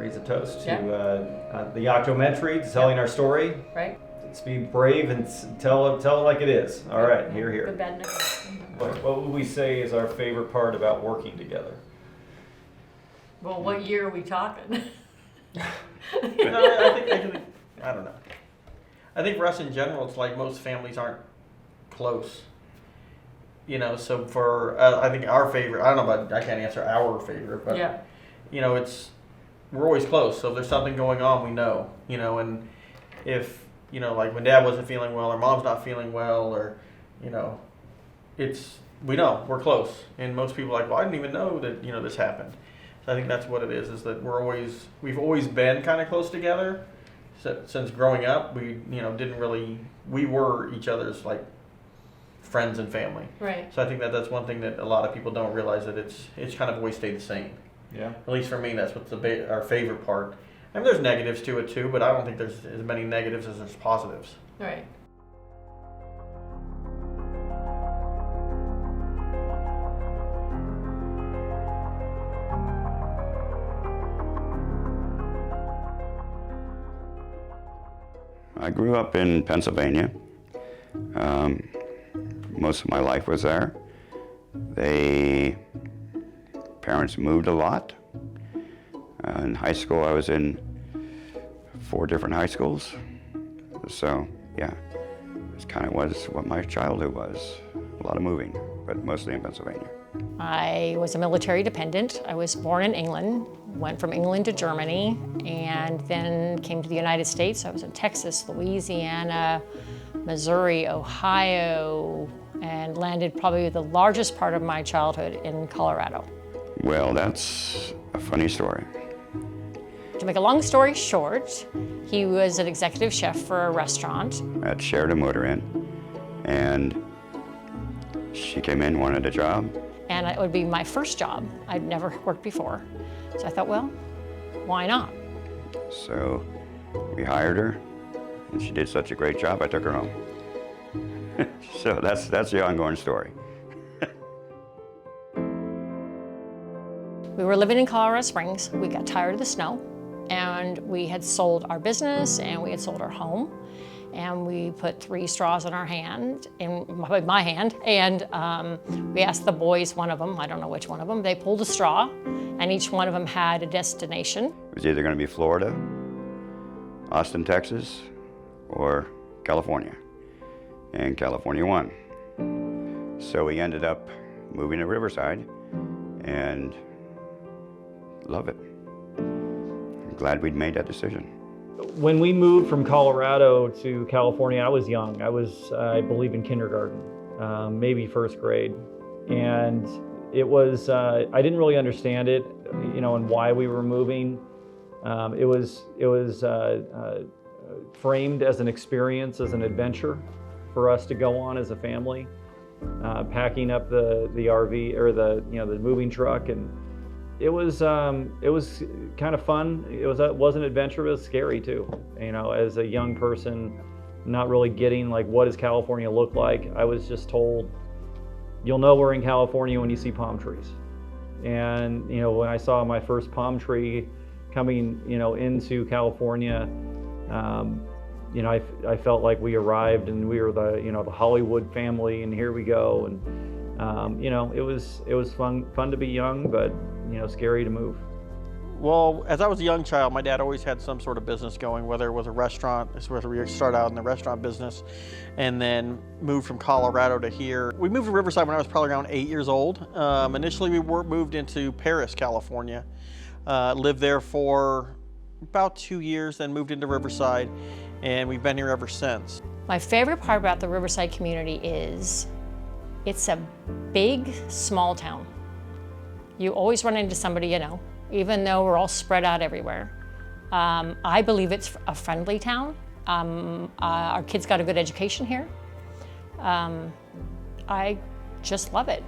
raise a toast to the Octometry, to telling our story. Right. Let's be brave and tell it like it is. All right, here. Good, bad, and ugly. What would we say is our favorite part about working together? Well, what year are we talking? I don't know. I think for us in general, it's like most families aren't close. You know, so for I think our favorite, I don't know about, I can't answer our favorite, but Yeah. you know, we're always close. So if there's something going on, we know. You know, and if you know, like when Dad wasn't feeling well or Mom's not feeling well, or you know, we know we're close. And most people are like, well, I didn't even know that this happened. So I think that's what it is that we've always been kind of close together. So, since growing up, we we were each other's like friends and family. Right. So I think that's one thing that a lot of people don't realize, that it's kind of always stayed the same. Yeah. At least for me, that's what's our favorite part. I mean, there's negatives to it too, but I don't think there's as many negatives as there's positives. Right. I grew up in Pennsylvania. Most of my life was there. Parents moved a lot. In high school, I was in 4 different high schools. So, yeah, it kind of was what my childhood was. A lot of moving, but mostly in Pennsylvania. I was a military dependent. I was born in England, went from England to Germany, and then came to the United States. I was in Texas, Louisiana, Missouri, Ohio, and landed probably the largest part of my childhood in Colorado. Well, that's a funny story. To make a long story short, he was an executive chef for a restaurant. At Sheridan Motor Inn, and she came in, wanted a job. And it would be my first job. I'd never worked before. So I thought, well, why not? So we hired her, and she did such a great job, I took her home. So that's the ongoing story. We were living in Colorado Springs. We got tired of the snow, and we had sold our business, and we had sold our home. And we put 3 straws in our hand, in my hand, and we asked the boys, one of them, I don't know which one of them, they pulled a straw, and each one of them had a destination. It was either going to be Florida, Austin, Texas, or California. And California won. So we ended up moving to Riverside, and love it. I'm glad we'd made that decision. When we moved from Colorado to California, I was young. I was, I believe, in kindergarten, maybe first grade. And it was, I didn't really understand it, and why we were moving. It was framed as an experience, as an adventure for us to go on as a family. Packing up the RV or the moving truck, and it was kind of fun. It was an adventure, but it was scary too. As a young person, not really getting like, what does California look like? I was just told, you'll know we're in California when you see palm trees. And when I saw my first palm tree coming into California, I felt like we arrived and we were the Hollywood family, and here we go. And it was fun to be young, but scary to move. Well, as I was a young child, my dad always had some sort of business going, whether it was a restaurant. This is where we started out in the restaurant business, and then moved from Colorado to here. We moved to Riverside when I was probably around 8 years old. Initially, we moved into Paris, California. Lived there for about 2 years, then moved into Riverside, and we've been here ever since. My favorite part about the Riverside community is it's a big, small town. You always run into somebody even though we're all spread out everywhere. I believe it's a friendly town. Our kids got a good education here. I just love it.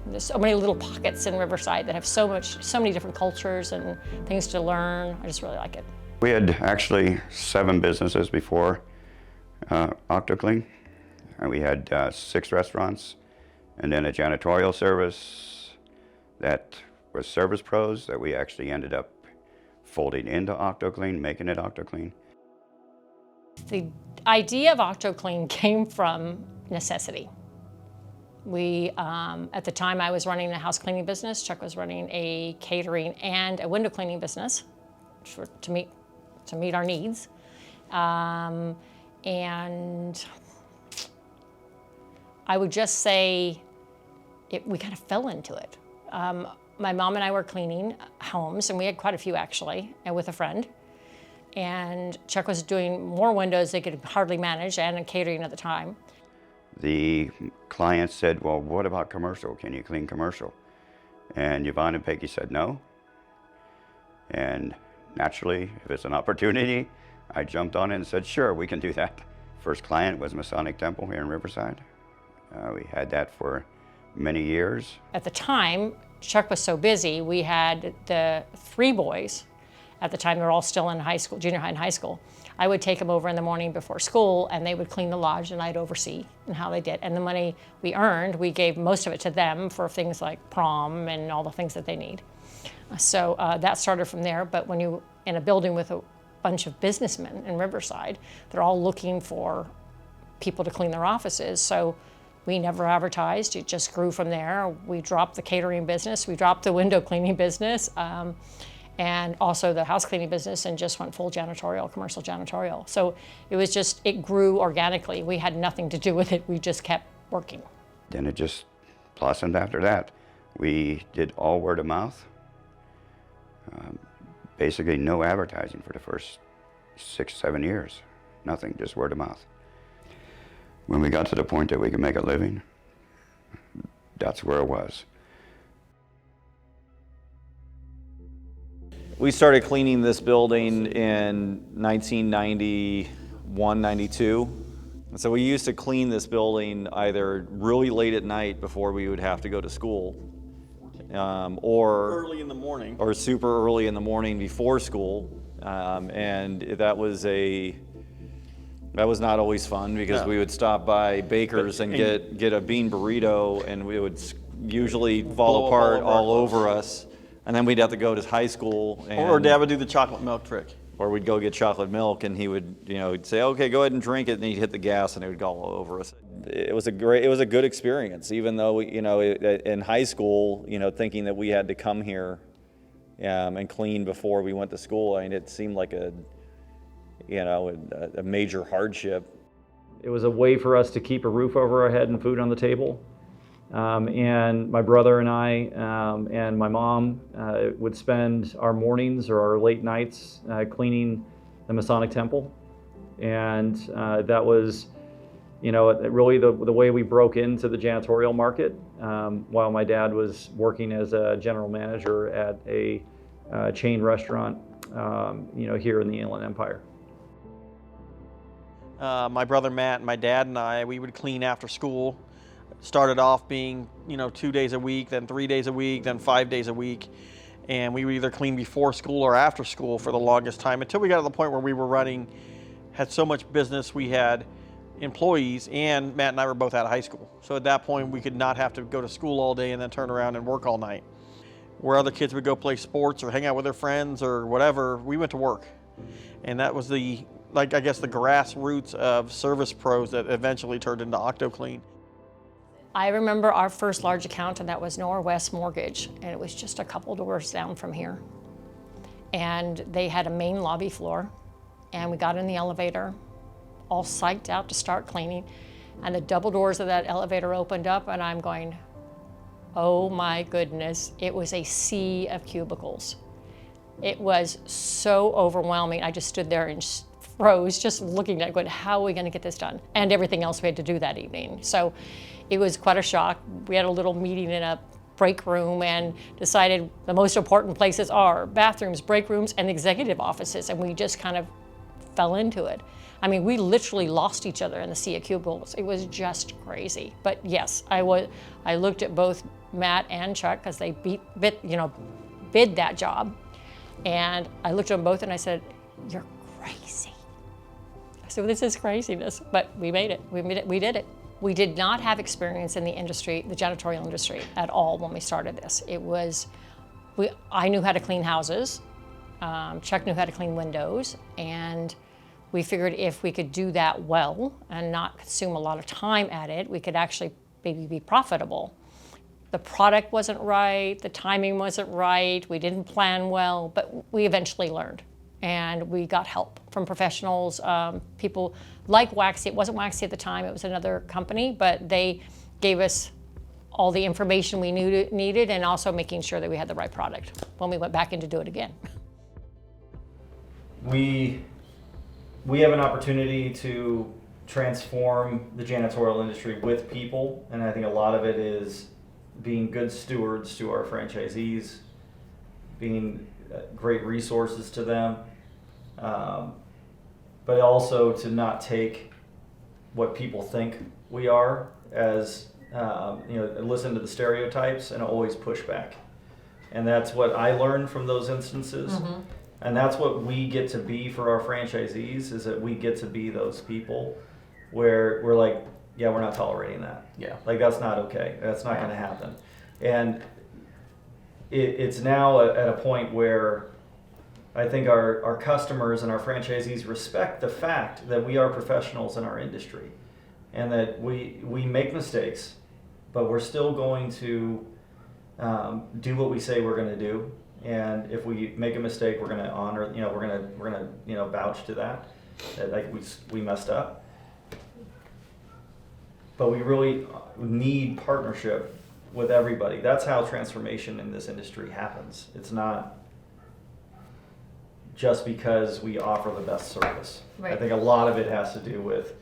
There's so many little pockets in Riverside that have so many different cultures and things to learn. I just really like it. We had actually 7 businesses before OctoClean. And we had 6 restaurants, and then a janitorial service that was Service Pros that we actually ended up folding into OctoClean, making it OctoClean. The idea of OctoClean came from necessity. We, at the time I was running a house cleaning business, Chuck was running a catering and a window cleaning business to meet our needs. And I would just say we kind of fell into it. My mom and I were cleaning homes, and we had quite a few actually, and with a friend. And Chuck was doing more windows they could hardly manage, and catering at the time. The client said, well, what about commercial? Can you clean commercial? And Yvonne and Peggy said no. And naturally, if it's an opportunity, I jumped on it and said, sure, we can do that. First client was Masonic Temple here in Riverside. We had that for many years. At the time, Chuck was so busy, we had the 3 boys. At the time, they were all still in high school, junior high and high school. I would take them over in the morning before school, and they would clean the lodge, and I'd oversee and how they did. And the money we earned, we gave most of it to them for things like prom and all the things that they need. So that started from there. But when you're in a building with a bunch of businessmen in Riverside, they're all looking for people to clean their offices. So we never advertised. It just grew from there. We dropped the catering business. We dropped the window cleaning business. And also the house cleaning business, and just went full janitorial, commercial janitorial. So it was just, it grew organically. We had nothing to do with it. We just kept working. Then it just blossomed after that. We did all word of mouth. Basically no advertising for the first 6, 7 years. Nothing, just word of mouth. When we got to the point that we could make a living, that's where it was. We started cleaning this building in 1991, 92. So we used to clean this building either really late at night before we would have to go to school, or Early in the morning. or super early in the morning before school. And that was not always fun, because No. we would stop by Baker's and get a bean burrito, and we would usually fall Blow up all apart over our all clothes. over us. And then we'd have to go to high school. Or Dad would do the chocolate milk trick. Or we'd go get chocolate milk, and he would, he'd say, okay, go ahead and drink it, and he'd hit the gas, and it would go all over us. It was a good experience, even though, in high school, thinking that we had to come here and clean before we went to school. I mean, it seemed like a major hardship. It was a way for us to keep a roof over our head and food on the table. And my brother and I and my mom would spend our mornings or our late nights cleaning the Masonic Temple. And that was, really the way we broke into the janitorial market, while my dad was working as a general manager at a chain restaurant, here in the Inland Empire. My brother Matt and my dad and I, we would clean after school. Started off being, 2 days a week, then 3 days a week, then 5 days a week. And we would either clean before school or after school for the longest time, until we got to the point where we were had so much business, we had employees, and Matt and I were both out of high school. So at that point, we could not have to go to school all day and then turn around and work all night. Where other kids would go play sports or hang out with their friends or whatever, we went to work. And that was the grassroots of service pros that eventually turned into OctoClean. I remember our first large account, and that was Norwest Mortgage, and it was just a couple doors down from here. And they had a main lobby floor, and we got in the elevator, all psyched out to start cleaning, and the double doors of that elevator opened up, and I'm going, oh my goodness, it was a sea of cubicles. It was so overwhelming. I just stood there and froze, just looking at it, going, how are we going to get this done? And everything else we had to do that evening. So it was quite a shock. We had a little meeting in a break room and decided the most important places are bathrooms, break rooms, and executive offices, and we just kind of fell into it. I mean, we literally lost each other in the sea of cubicles. It was just crazy. But yes, I looked at both Matt and Chuck, because they bid that job, and I looked at them both and I said, "You're crazy." I said, well, "This is craziness," but we made it. We did it. We did not have experience in the industry, the janitorial industry, at all when we started this. I knew how to clean houses. Chuck knew how to clean windows, and we figured if we could do that well and not consume a lot of time at it, we could actually maybe be profitable. The product wasn't right, the timing wasn't right, we didn't plan well, but we eventually learned. And we got help from professionals, people like Waxy. It wasn't Waxy at the time, it was another company, but they gave us all the information we needed, and also making sure that we had the right product when we went back in to do it again. We have an opportunity to transform the janitorial industry with people, and I think a lot of it is being good stewards to our franchisees, being great resources to them, but also to not take what people think we are as, listen to the stereotypes and always push back. And that's what I learned from those instances. Mm-hmm. And that's what we get to be for our franchisees, is that we get to be those people where we're like, yeah, we're not tolerating that. Yeah. Like, that's not okay. That's not going to happen. And it's now at a point where I think our customers and our franchisees respect the fact that we are professionals in our industry, and that we make mistakes, but we're still going to do what we say we're going to do. And if we make a mistake, we're going to honor, we're going to vouch to that like we messed up. But we really need partnership with everybody. That's how transformation in this industry happens. It's not just because we offer the best service. Right. I think a lot of it has to do with,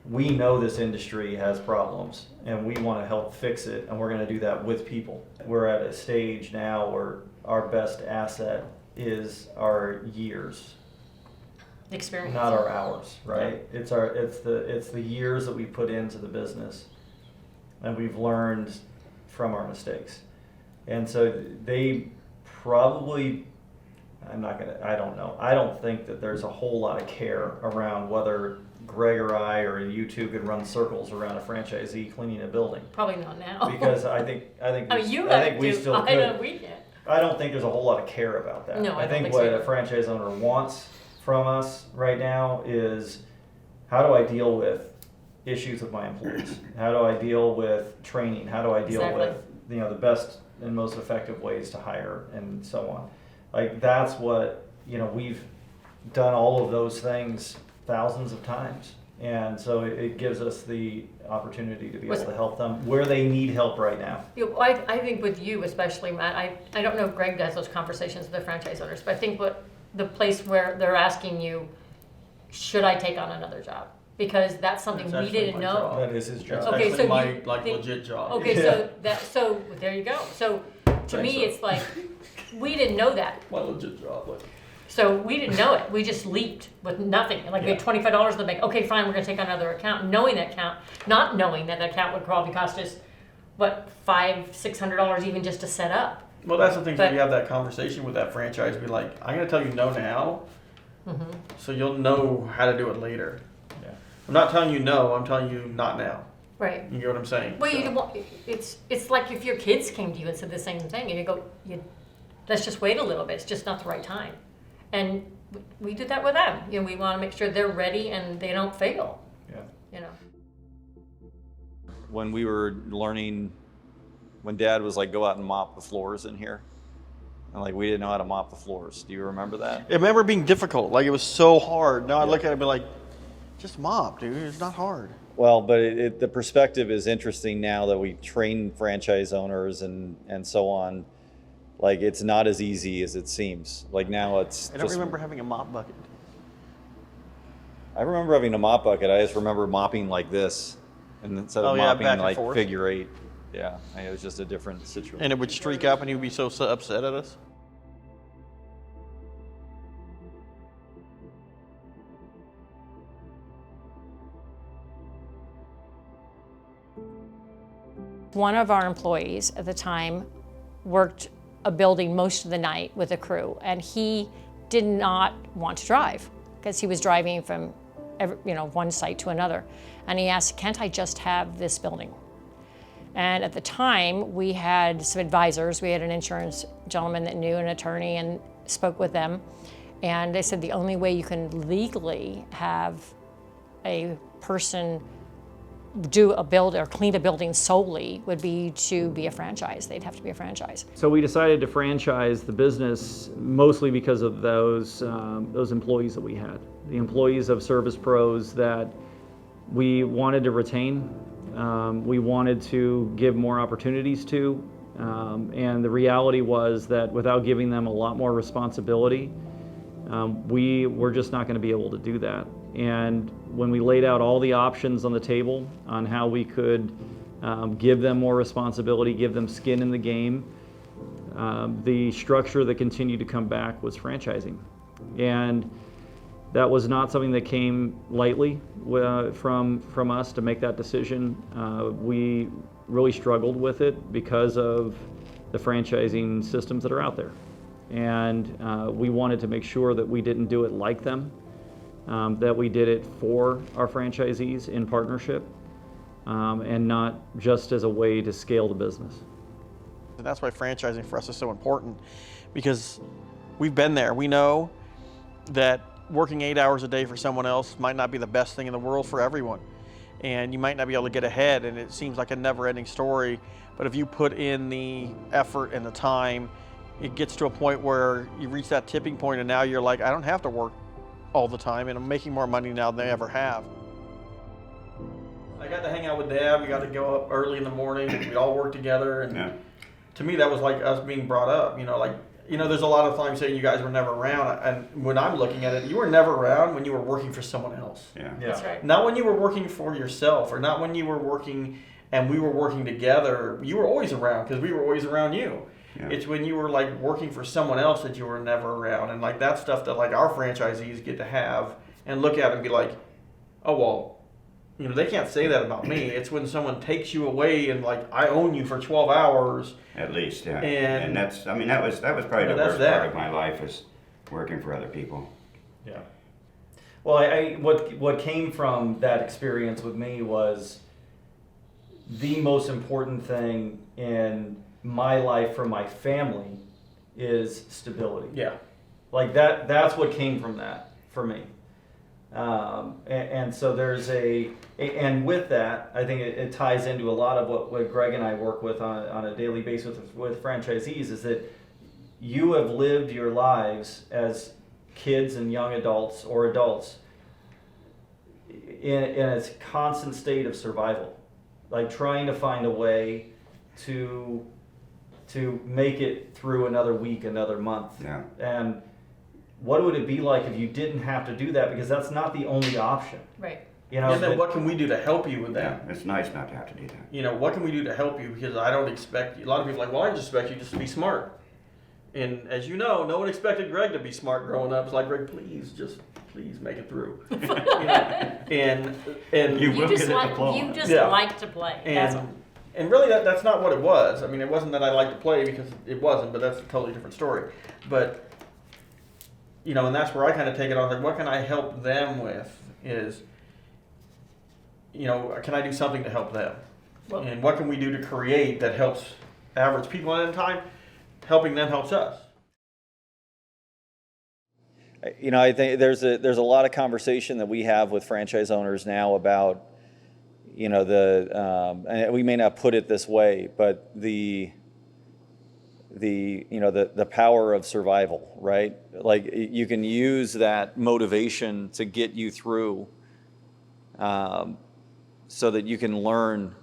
we know this industry has problems and we want to help fix it, and we're going to do that with people. We're at a stage now where our best asset is our years, Experience. not our hours, right? It's the years that we put into the business, and we've learned from our mistakes. And so they probably, I don't know. I don't think that there's a whole lot of care around whether Greg or I or you two could run circles around a franchisee cleaning a building. Probably not now. Because I think we still I know could. we can. I don't think there's a whole lot of care about that. No, I I don't think think what so. a franchise owner wants from us right now is, how do I deal with issues with my employees? How do I deal with training? How do I deal Exactly. with the best and most effective ways to hire, and so on? Like, that's what, we've done all of those things thousands of times. And so it gives us the opportunity to be able to help them where they need help right now. I think with you especially, Matt, I don't know if Greg does those conversations with the franchise owners, but I think the place where they're asking you, should I take on another job? Because that's something That's we actually didn't my know. job. That is his job. It's Okay, actually so my you think- legit job. Okay, Yeah. so there you go. So to Thanks, me, sir. it's like, we didn't know that. My legit job. Like, So we didn't know it. We just leaped with nothing. Like, we had $25 in the bank. Okay, fine, we're gonna take on another account, knowing that account, not knowing that account would probably cost us, what, $500-600 even just to set up. well, that's the thing. But- So you have that conversation with that franchise. Be like, I'm gonna tell you no now, Mm-hmm. so you'll know how to do it later. Yeah. I'm not telling you no. I'm telling you not now. Right. You get what I'm saying? Well, So- you don't want, it's like if your kids came to you and said the same thing, and you go, let's just wait a little bit. It's just not the right time. And we did that with them. We want to make sure they're ready and they don't fail. Yeah. When we were learning, when Dad was like, go out and mop the floors in here, and like we didn't know how to mop the floors. Do you remember that? I remember being difficult. Like, it was so hard. Now I look at it and be like, just mop, dude. It's not hard. Well, but the perspective is interesting now that we train franchise owners and so on. Like, it's not as easy as it seems. Like, now it's I don't remember having a mop bucket. I remember having a mop bucket. I just remember mopping like this, and instead of back mopping and like forth. figure eight. Yeah, it was just a different situation. And it would streak up and he would be so upset at us. One of our employees at the time worked a building most of the night with a crew, and he did not want to drive because he was driving from one site to another. And he asked, can't I just have this building? And at the time, we had some advisors. We had an insurance gentleman that knew, an attorney, and spoke with them, and they said the only way you can legally have a person do a build or clean a building solely would be to be a franchise. They'd have to be a franchise. So we decided to franchise the business mostly because of those employees that we had, the employees of Service Pros that we wanted to retain, we wanted to give more opportunities to, and the reality was that without giving them a lot more responsibility, we were just not going to be able to do that. And when we laid out all the options on the table on how we could give them more responsibility, give them skin in the game, the structure that continued to come back was franchising. And that was not something that came lightly from us to make that decision. We really struggled with it because of the franchising systems that are out there. And we wanted to make sure that we didn't do it like them, that we did it for our franchisees in partnership, and not just as a way to scale the business. And that's why franchising for us is so important, because we've been there. We know that working 8 hours a day for someone else might not be the best thing in the world for everyone. And you might not be able to get ahead, and it seems like a never-ending story. But if you put in the effort and the time, it gets to a point where you reach that tipping point, and now you're like, I don't have to work all the time, and I'm making more money now than I ever have. I got to hang out with Dad. We got to go up early in the morning. We all work together, and to me, that was like us being brought up. There's a lot of times saying you guys were never around, and when I'm looking at it, you were never around when you were working for someone else. Yeah. That's right. Not when you were working for yourself, or not when you were working and we were working together. You were always around because we were always around you. Yeah. It's when you were like working for someone else that you were never around, and like that stuff that like our franchisees get to have and look at and be like, oh well, they can't say that about me. It's when someone takes you away and like, I own you for 12 hours. At least, yeah. And that's, that was probably the worst part of my life, is working for other people. Yeah. Well, what came from that experience with me was the most important thing in my life for my family is stability. Yeah. Like that's what came from that for me. And so there's and with that, I think it ties into a lot of what Greg and I work with on a daily basis with franchisees, is that you have lived your lives as kids and young adults or adults in a constant state of survival, like trying to find a way to make it through another week, another month. Yeah. And what would it be like if you didn't have to do that? Because that's not the only option. Right. And then what can we do to help you with that? Yeah, it's nice not to have to do that. What can we do to help you? Because I don't expect, a lot of people are like, well, I just expect you just to be smart. And as you know, no one expected Greg to be smart growing up. It's like, Greg, please make it through. And You You will just get a like diploma. you just Yeah. like to play. That's all. And really that's not what it was. I mean, it wasn't that I liked to play, because it wasn't, but that's a totally different story. But and that's where I kind of take it on. Like, what can I help them with? Is, can I do something to help them? Well- And what can we do to create that helps average people? And in time, helping them helps us. I think there's a lot of conversation that we have with franchise owners now about, and we may not put it this way, but the power of survival, right? Like, you can use that motivation to get you through, so that you can learn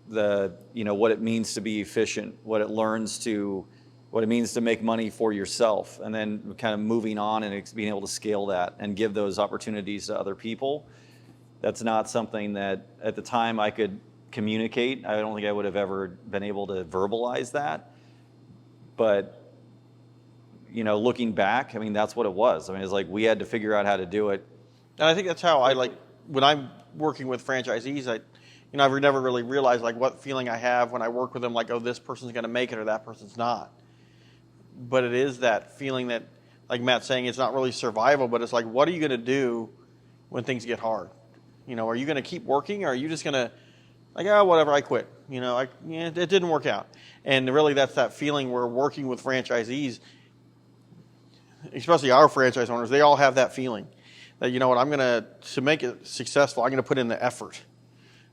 what it means to be efficient, what it means to make money for yourself, and then kind of moving on and being able to scale that and give those opportunities to other people. That's not something that at the time I could communicate. I don't think I would have ever been able to verbalize that. But, looking back, I mean, that's what it was. I mean, it's like we had to figure out how to do it. And I think that's how I when I'm working with franchisees, I've never really realized like what feeling I have when I work with them, like, oh, this person's going to make it or that person's not. But it is that feeling that, like Matt's saying, it's not really survival, but it's like, what are you going to do when things get hard? Are you going to keep working, or are you just going to, like, oh, whatever, I quit. It didn't work out. And really, that's that feeling where working with franchisees, especially our franchise owners, they all have that feeling that, you know what, to make it successful, I'm going to put in the effort.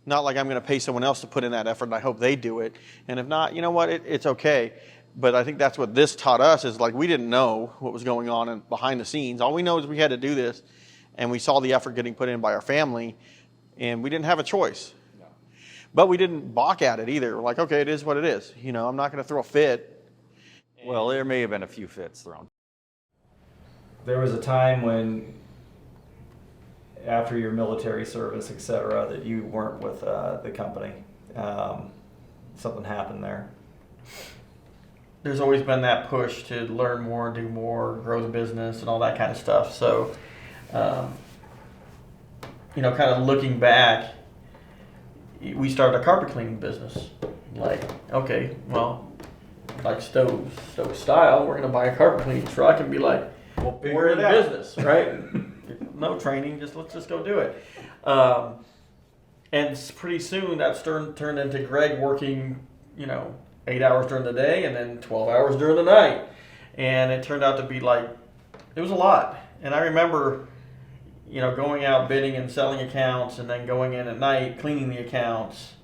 Not like I'm going to pay someone else to put in that effort and I hope they do it. And if not, you know what, it's okay. But I think that's what this taught us is like we didn't know what was going on behind the scenes. All we know is we had to do this, and we saw the effort getting put in by our family, and we didn't have a choice. No. But we didn't balk at it either. We're like, okay, it is what it is. You know, I'm not going to throw a fit. Well, there may have been a few fits thrown. There was a time when, after your military service, et cetera, that you weren't with the company. Something happened there. There's always been that push to learn more, do more, grow the business, and all that kind of stuff. So, you know, kind of looking back, we started a carpet cleaning business. Like, okay, well, like Stowe style, we're going to buy a carpet cleaning truck and be like, we're in business, right? No training, let's just go do it. And pretty soon that turned into Greg working, you know, 8 hours during the day and then 12 hours during the night. And it turned out to be like, it was a lot. And I remember, you know, going out bidding and selling accounts and then going in at night, cleaning the accounts.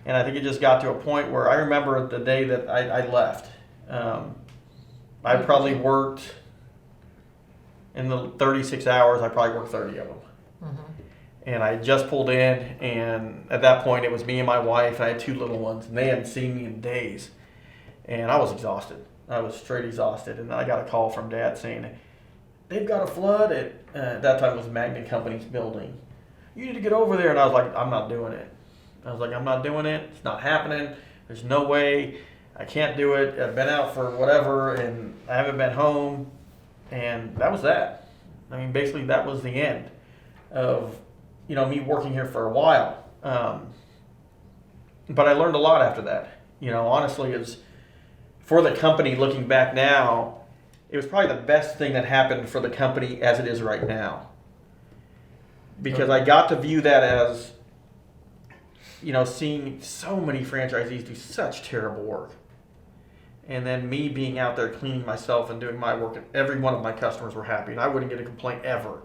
And I think it just got to a point where I remember the day that I left. I probably worked, in the 36 hours, I probably worked 30 of them. Mm-hmm. And I just pulled in, and at that point it was me and my wife, and I had 2 little ones, and they hadn't seen me in days. And I was exhausted. I was straight exhausted. And then I got a call from Dad saying, they've got a flood at that time it was Magnet Company's building. You need to get over there. And I was like, I'm not doing it. I'm not doing it. It's not happening. There's no way. I can't do it. I've been out for whatever, and I haven't been home. And that was that. I mean, basically that was the end of, you know, me working here for a while. But I learned a lot after that. You know, honestly, it's for the company, looking back now, it was probably the best thing that happened for the company as it is right now. Because I got to view that as, you know, seeing so many franchisees do such terrible work. And then me being out there cleaning myself and doing my work, and every one of my customers were happy, and I wouldn't get a complaint ever.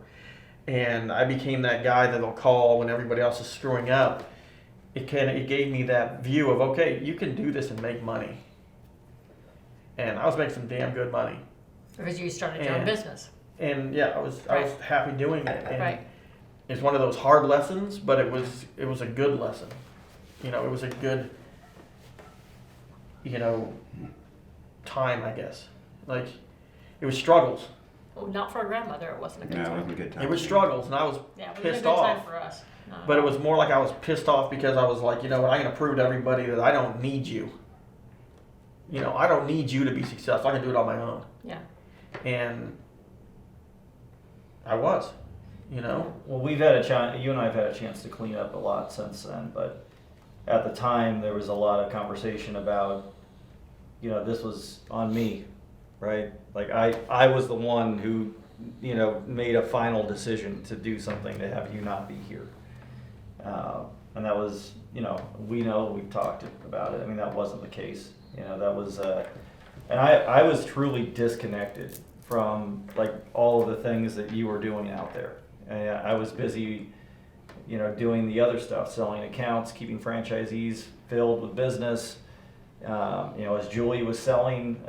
And I became that guy that they'll call when everybody else is screwing up. It gave me that view of, okay, you can do this and make money. And I was making some damn good money. Because you started your own business. And yeah, I was happy doing it. And right. It's one of those hard lessons, but it was a good lesson. You know, it was a good, you know, time, I guess. Like, it was struggles. Well, not for a grandmother, it wasn't a good No, time. it wasn't a good time. It was struggles, and I was Yeah, it was pissed a good off. time for us. But it was more like I was pissed off because I was like, you know what, I'm going to prove to everybody that I don't need you. You know, I don't need you to be successful. I can do it on my own. Yeah. And I was, you know. Well, we've had a chance. You and I have had a chance to clean up a lot since then. But at the time, there was a lot of conversation about, you know, this was on me, right? Like I was the one who, you know, made a final decision to do something to have you not be here. And that was, you know, we've talked about it. I mean, that wasn't the case. You know, that was, and I was truly disconnected from like all of the things that you were doing out there. And I was busy, you know, doing the other stuff, selling accounts, keeping franchisees filled with business. You know, as Julie was selling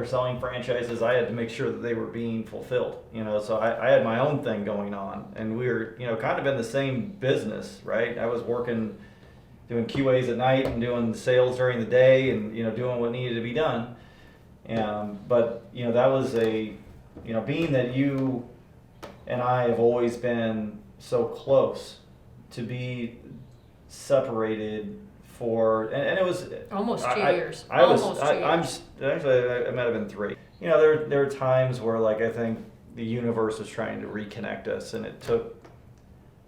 selling franchises, I had to make sure that they were being fulfilled. You know, so I had my own thing going on, and we were, you know, kind of in the same business, right? I was working, doing QAs at night and doing sales during the day, and you know, doing what needed to be done. But you know, that was you know, being that you and I have always been so close, to be separated for, and it was almost 2 years. I might have been 3. You know, there are times where like I think the universe was trying to reconnect us, and it took,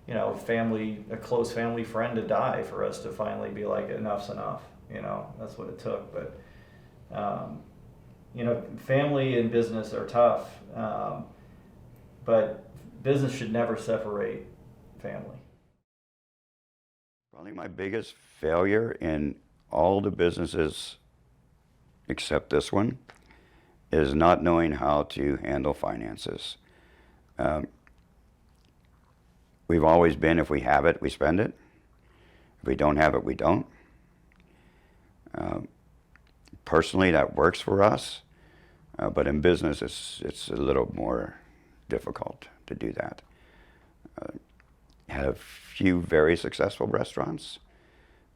you know, a close family friend to die for us to finally be like, enough's enough. You know, that's what it took. But you know, family and business are tough, but business should never separate family. Probably my biggest failure in all the businesses except this one is not knowing how to handle finances. We've always been, if we have it, we spend it. If we don't have it, we don't. Personally, that works for us, but in business, it's a little more difficult to do that. Had a few very successful restaurants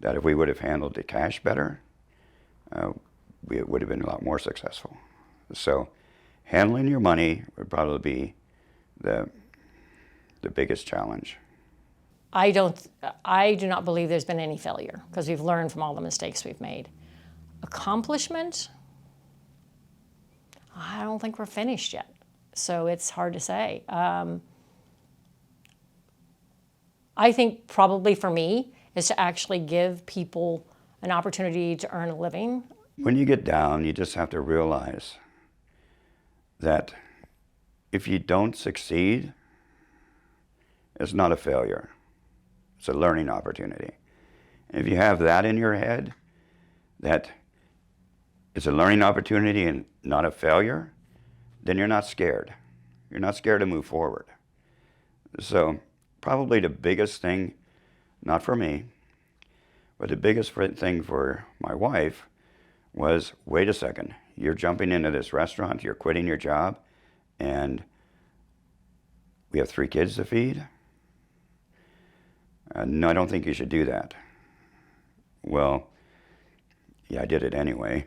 that if we would have handled the cash better, we would have been a lot more successful. So handling your money would probably be the biggest challenge. I do not believe there's been any failure because we've learned from all the mistakes we've made. Accomplishment, I don't think we're finished yet. So it's hard to say. I think probably for me is to actually give people an opportunity to earn a living. When you get down, you just have to realize that if you don't succeed, it's not a failure. It's a learning opportunity. And if you have that in your head, that it's a learning opportunity and not a failure, then you're not scared. You're not scared to move forward. So probably the biggest thing, not for me, but the biggest thing for my wife was, wait a second, you're jumping into this restaurant, you're quitting your job, and we have 3 kids to feed? No, I don't think you should do that. Well, yeah, I did it anyway.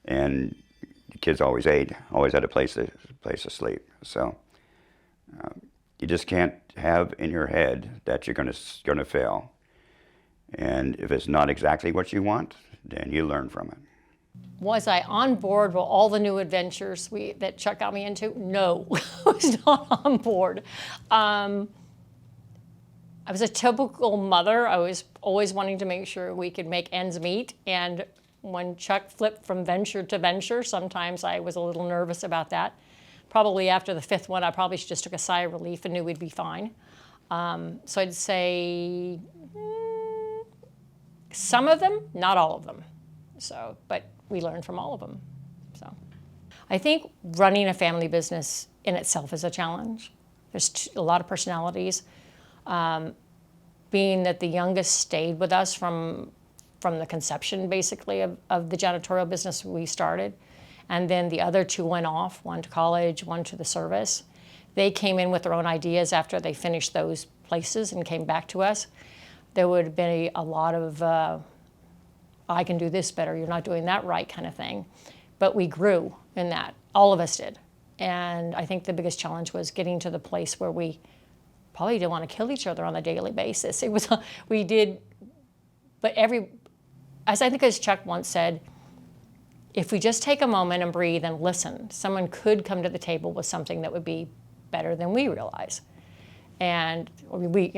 And the kids always ate, always had a place to sleep. So you just can't have in your head that you're gonna fail. And if it's not exactly what you want, then you learn from it. Was I on board with all the new adventures that Chuck got me into? No, I was not on board. I was a typical mother. I was always wanting to make sure we could make ends meet. And when Chuck flipped from venture to venture, sometimes I was a little nervous about that. Probably after the 5th one, I probably just took a sigh of relief and knew we'd be fine. So I'd say some of them, not all of them. So, but we learned from all of them. So I think running a family business in itself is a challenge. There's a lot of personalities. Being that the youngest stayed with us from the conception, basically, of the janitorial business we started, and then the other 2 went off, one to college, one to the service. They came in with their own ideas after they finished those places and came back to us. There would be a lot of, I can do this better, you're not doing that right kind of thing. But we grew in that, all of us did. And I think the biggest challenge was getting to the place where we probably didn't want to kill each other on a daily basis. It was, we did, but as Chuck once said, if we just take a moment and breathe and listen, someone could come to the table with something that would be better than we realize. And we,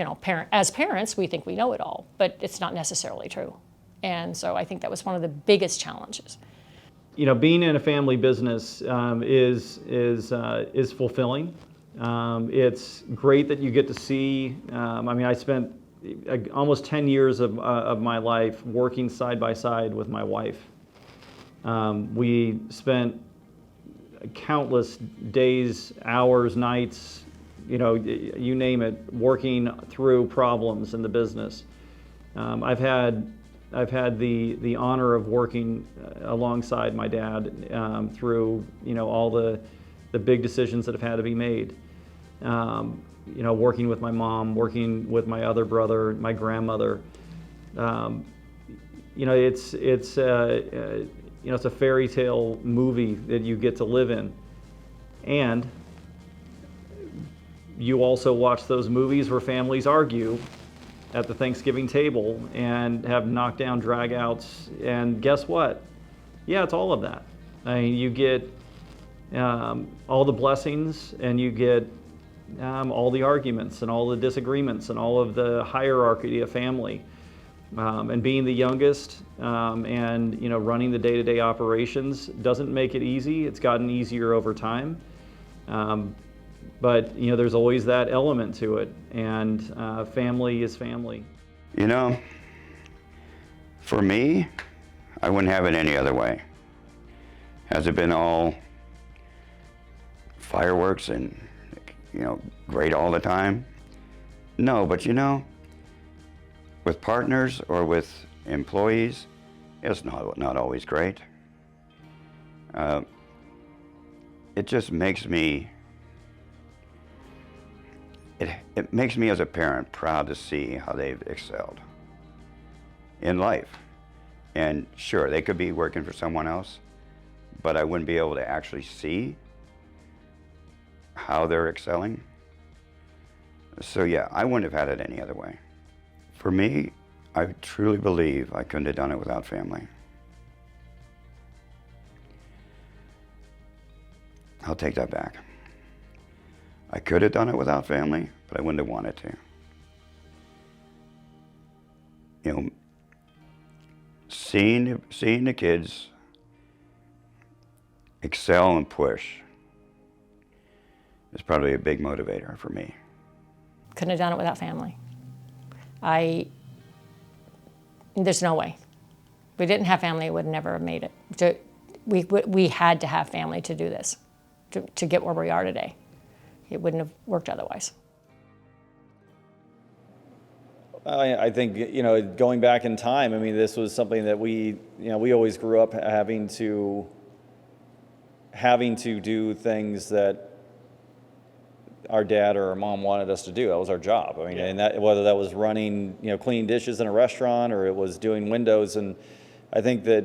as parents, we think we know it all, but it's not necessarily true. And so I think that was one of the biggest challenges. Being in a family business is fulfilling. It's great that you get to see. I spent almost 10 years of my life working side by side with my wife. We spent countless days, hours, nights, you name it, working through problems in the business. I've had the honor of working alongside my dad through all the big decisions that have had to be made. Working with my mom, working with my other brother, my grandmother. It's a fairy tale movie that you get to live in, and you also watch those movies where families argue at the Thanksgiving table and have knockdown dragouts, and guess what? Yeah, it's all of that. You get all the blessings, and you get all the arguments and all the disagreements and all of the hierarchy of family. And being the youngest and running the day-to-day operations doesn't make it easy. It's gotten easier over time. But there's always that element to it, and family is family. For me, I wouldn't have it any other way. Has it been all fireworks and, great all the time? No, but with partners or with employees, it's not always great. It just makes me, it makes me as a parent proud to see how they've excelled in life. And sure, they could be working for someone else, but I wouldn't be able to actually see how they're excelling. So yeah, I wouldn't have had it any other way. For me, I truly believe I couldn't have done it without family. I'll take that back. I could have done it without family, but I wouldn't have wanted to. Seeing the kids excel and push is probably a big motivator for me. Couldn't have done it without family. There's no way. If we didn't have family, we would never have made it. We had to have family to do this, to get where we are today. It wouldn't have worked otherwise. I think, going back in time, I mean, this was something that we always grew up having to do things that our dad or our mom wanted us to do. That was our job. I mean, and that, whether that was running, cleaning dishes in a restaurant or it was doing windows. And I think that,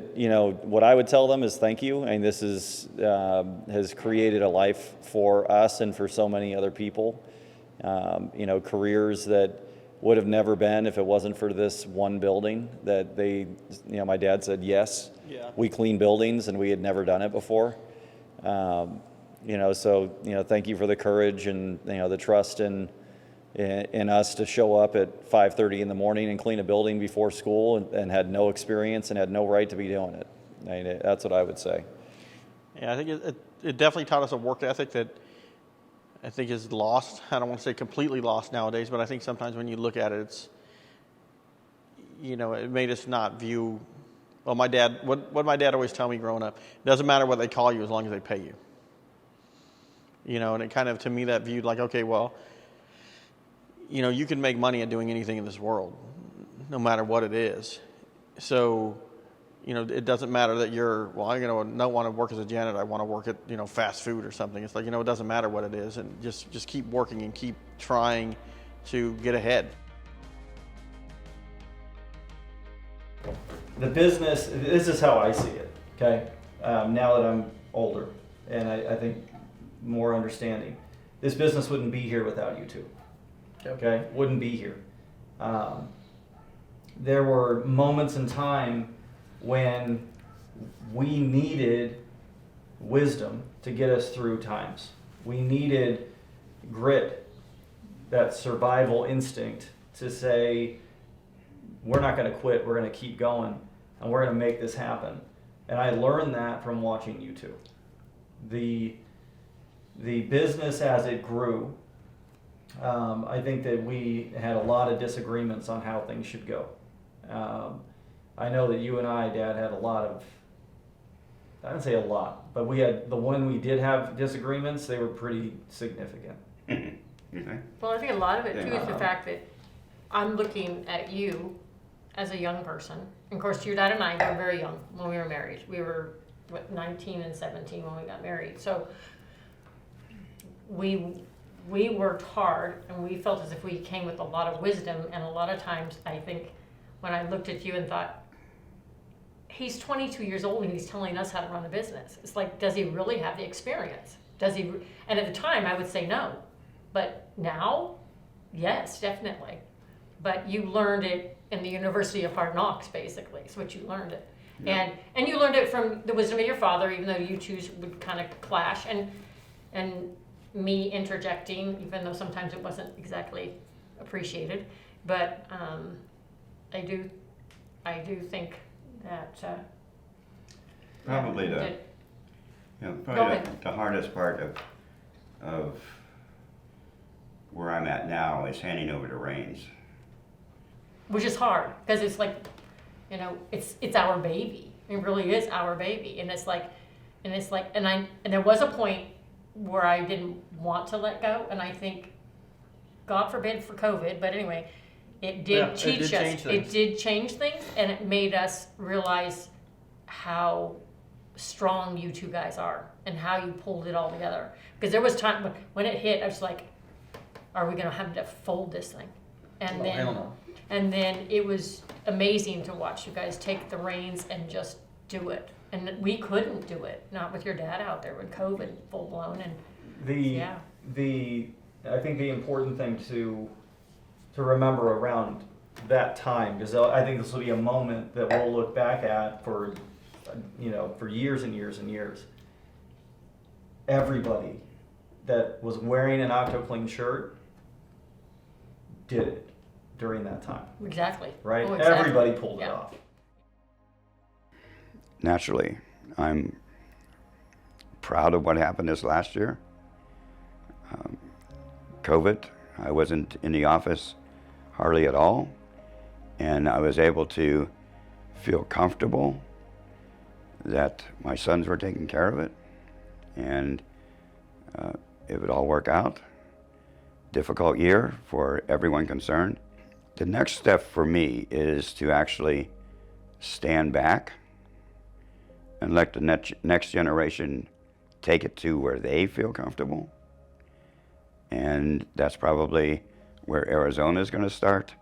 what I would tell them is thank you. And this has created a life for us and for so many other people. Careers that would have never been if it wasn't for this one building that my dad said, yes, we clean buildings, and we had never done it before. So thank you for the courage and, the trust in us to show up at 5:30 in the morning and clean a building before school and had no experience and had no right to be doing it. I mean, that's what I would say. Yeah, I think it definitely taught us a work ethic that I think is lost. I don't want to say completely lost nowadays, but I think sometimes when you look at it, it's, it made us not view, well, what my dad always told me growing up, it doesn't matter what they call you as long as they pay you. And it kind of, to me, that viewed like, okay, well, you can make money at doing anything in this world, no matter what it is. So, it doesn't matter that you're, well, I don't want to work as a janitor. I want to work at, fast food or something. It's like, it doesn't matter what it is, and just keep working and keep trying to get ahead. The business, this is how I see it, okay? Now that I'm older and I think more understanding, this business wouldn't be here without you two, okay? Wouldn't be here. There were moments in time when we needed wisdom to get us through times. We needed grit, that survival instinct to say, we're not going to quit, we're going to keep going, and we're going to make this happen. And I learned that from watching you two. The business as it grew, I think that we had a lot of disagreements on how things should go. I know that you and I, Dad, had a lot of, I didn't say a lot, but when we did have disagreements, they were pretty significant. Okay. Well, I think a lot of it too is the fact that I'm looking at you as a young person. And of course, your dad and I were very young when we were married. We were 19 and 17 when we got married. So we worked hard, and we felt as if we came with a lot of wisdom. And a lot of times, I think when I looked at you and thought, he's 22 years old and he's telling us how to run a business. It's like, does he really have the experience? Does he? And at the time, I would say no. But now, yes, definitely. But you learned it in the University of Hard Knocks, basically, is what you learned it. Yeah. And you learned it from the wisdom of your father, even though you two would kind of clash, and me interjecting, even though sometimes it wasn't exactly appreciated. But I do think that Probably the hardest part of where I'm at now is handing over the reins. Which is hard, because it's like, it's our baby. It really is our baby. And it's like, And it's like, and there was a point where I didn't want to let go, and I think, God forbid for COVID, but anyway, it did teach us. It did change things, and it made us realize how strong you two guys are and how you pulled it all together. Because there was time when it hit, I was like, are we going to have to fold this thing? And then, hell no. and then it was amazing to watch you guys take the reins and just do it. And we couldn't do it, not with your dad out there with COVID full blown. And I think the important thing to remember around that time, because I think this will be a moment that we'll look back at for years and years and years. Everybody that was wearing an OctoClean shirt did it during that time. Exactly. Right? Oh, exactly. Everybody pulled it off. Naturally, I'm proud of what happened this last year. COVID, I wasn't in the office hardly at all, and I was able to feel comfortable that my sons were taking care of it, and it would all work out. Difficult year for everyone concerned. The next step for me is to actually stand back and let the next generation take it to where they feel comfortable. And that's probably where Arizona is going to start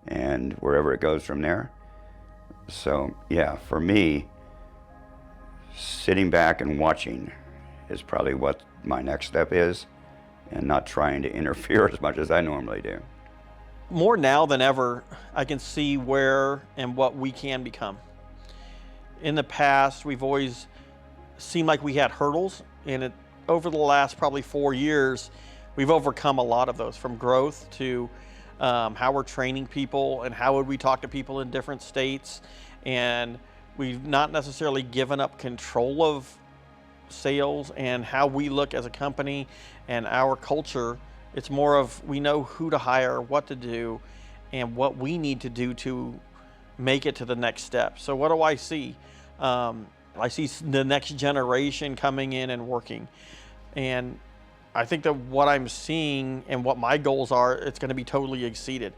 and wherever it goes from there. So yeah, for me, sitting back and watching is probably what my next step is, and not trying to interfere as much as I normally do. More now than ever, I can see where and what we can become. In the past, we've always seemed like we had hurdles, and over the last probably 4 years, we've overcome a lot of those, from growth to how we're training people and how would we talk to people in different states. And we've not necessarily given up control of sales and how we look as a company and our culture. It's more of, we know who to hire, what to do, and what we need to do to make it to the next step. So what do I see? I see the next generation coming in and working. And I think that what I'm seeing and what my goals are, it's going to be totally exceeded.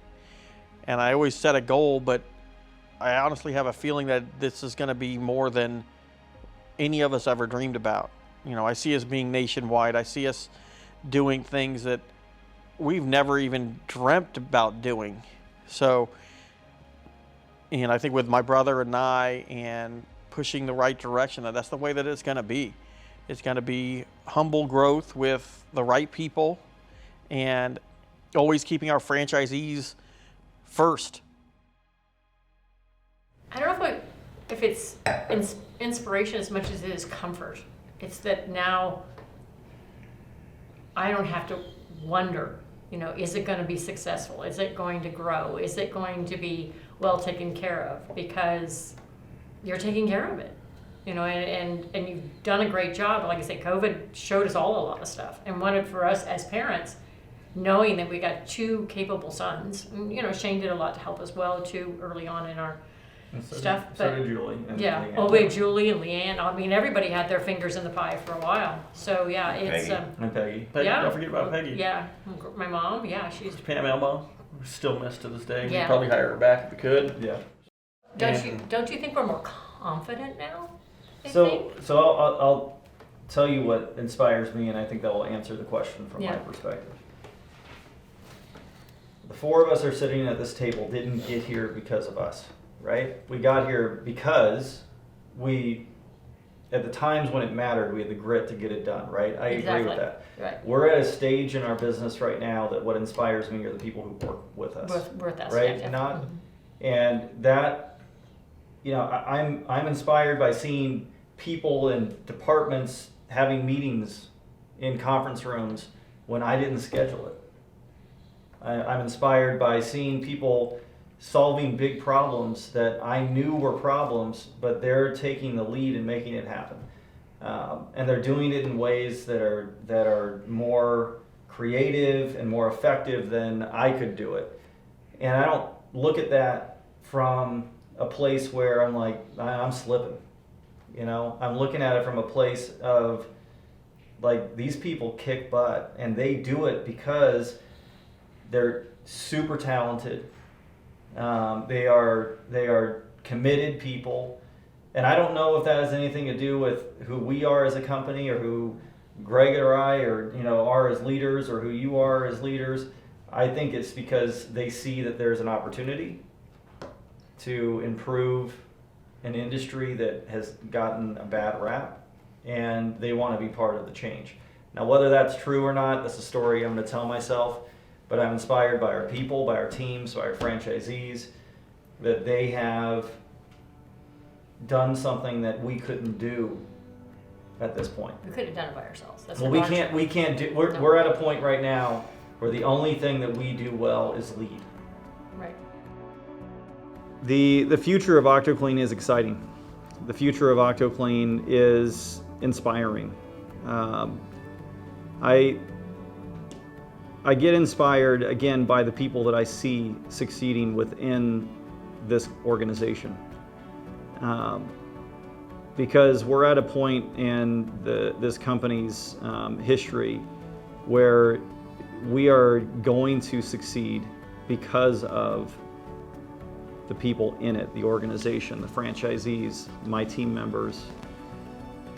And I always set a goal, but I honestly have a feeling that this is going to be more than any of us ever dreamed about. You know, I see us being nationwide. I see us doing things that we've never even dreamt about doing. So, and I think with my brother and I, and pushing the right direction, that's the way that it's going to be. It's going to be humble growth with the right people, and always keeping our franchisees first. I don't know if it's inspiration as much as it is comfort. It's that now I don't have to wonder, is it going to be successful? Is it going to grow? Is it going to be well taken care of? Because you're taking care of it, and you've done a great job. Like I said, COVID showed us all a lot of stuff, and wanted for us as parents, knowing that we got two capable sons. And, Shane did a lot to help as well too early on in our stuff. So did Julie. And yeah. Leanne. Oh, we had Julie and Leanne. I mean, everybody had their fingers in the pie for a while. So yeah, it's Peggy. And Peggy. Peggy, yeah. don't forget about Peggy. Yeah, my mom. Yeah, she's. Pam Elmo, we're still missed to this day. Yeah. We'd probably hire her back if we could. Yeah. Don't you think we're more confident now? So I'll tell you what inspires me, and I think that will answer the question from my perspective. The four of us are sitting at this table didn't get here because of us, right? We got here because we, at the times when it mattered, we had the grit to get it done, right? I agree with that. Right. We're at a stage in our business right now that what inspires me are the people who work with us, With us, right? yeah, Not, and that, I'm inspired by seeing people in departments having meetings in conference rooms when I didn't schedule it. I'm inspired by seeing people solving big problems that I knew were problems, but they're taking the lead and making it happen. And they're doing it in ways that are more creative and more effective than I could do it. And I don't look at that from a place where I'm like, I'm slipping. You know, I'm looking at it from a place of, like, these people kick butt, and they do it because they're super talented. They are committed people, and I don't know if that has anything to do with who we are as a company, or who Greg or I, or are as leaders, or who you are as leaders. I think it's because they see that there's an opportunity to improve an industry that has gotten a bad rap, and they want to be part of the change. Now, whether that's true or not, that's a story I'm going to tell myself, but I'm inspired by our people, by our teams, by our franchisees, that they have done something that we couldn't do at this point. We could have done it by ourselves. That's Well, what we can't do, we're at a point right now where the only thing that we do well is lead. Right. The future of OctoClean is exciting. The future of OctoClean is inspiring. I get inspired again by the people that I see succeeding within this organization. Because we're at a point in this company's history where we are going to succeed because of the people in it, the organization, the franchisees, my team members,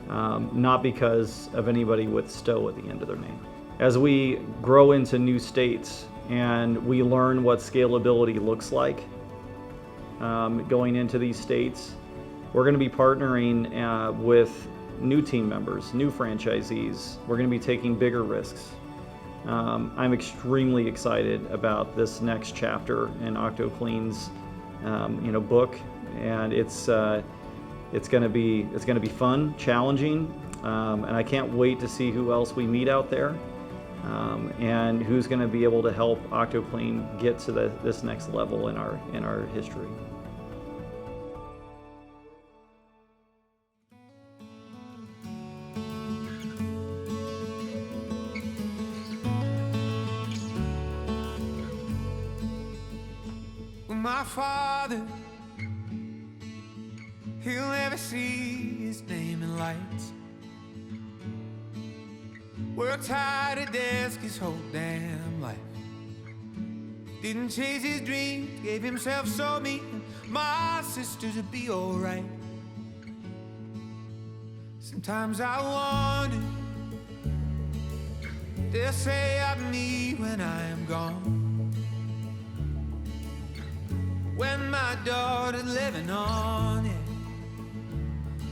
not because of anybody with Stowe at the end of their name. As we grow into new states and we learn what scalability looks like going into these states, we're going to be partnering with new team members, new franchisees. We're going to be taking bigger risks. I'm extremely excited about this next chapter in OctoClean's book, and it's going to be fun, challenging, and I can't wait to see who else we meet out there, and who's going to be able to help OctoClean get to this next level in our history. My father, he'll never see his name in lights. Worked hard at desk his whole damn life. Didn't chase his dreams, gave himself so me and my sisters would be alright. Sometimes I wonder, they'll say of me when I am gone. When my daughter's living on it,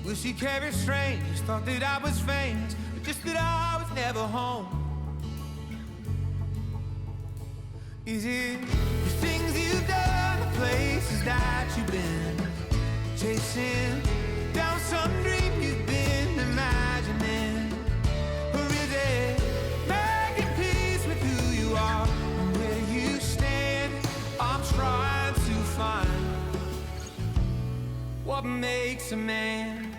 will she carry strangers? Thought that I was famous, but just that I was never home. Is it the things you've done, the places that you've been, chasing down some dream you've been imagining? Or is it making peace with who you are and where you stand? I'm trying to find what makes a man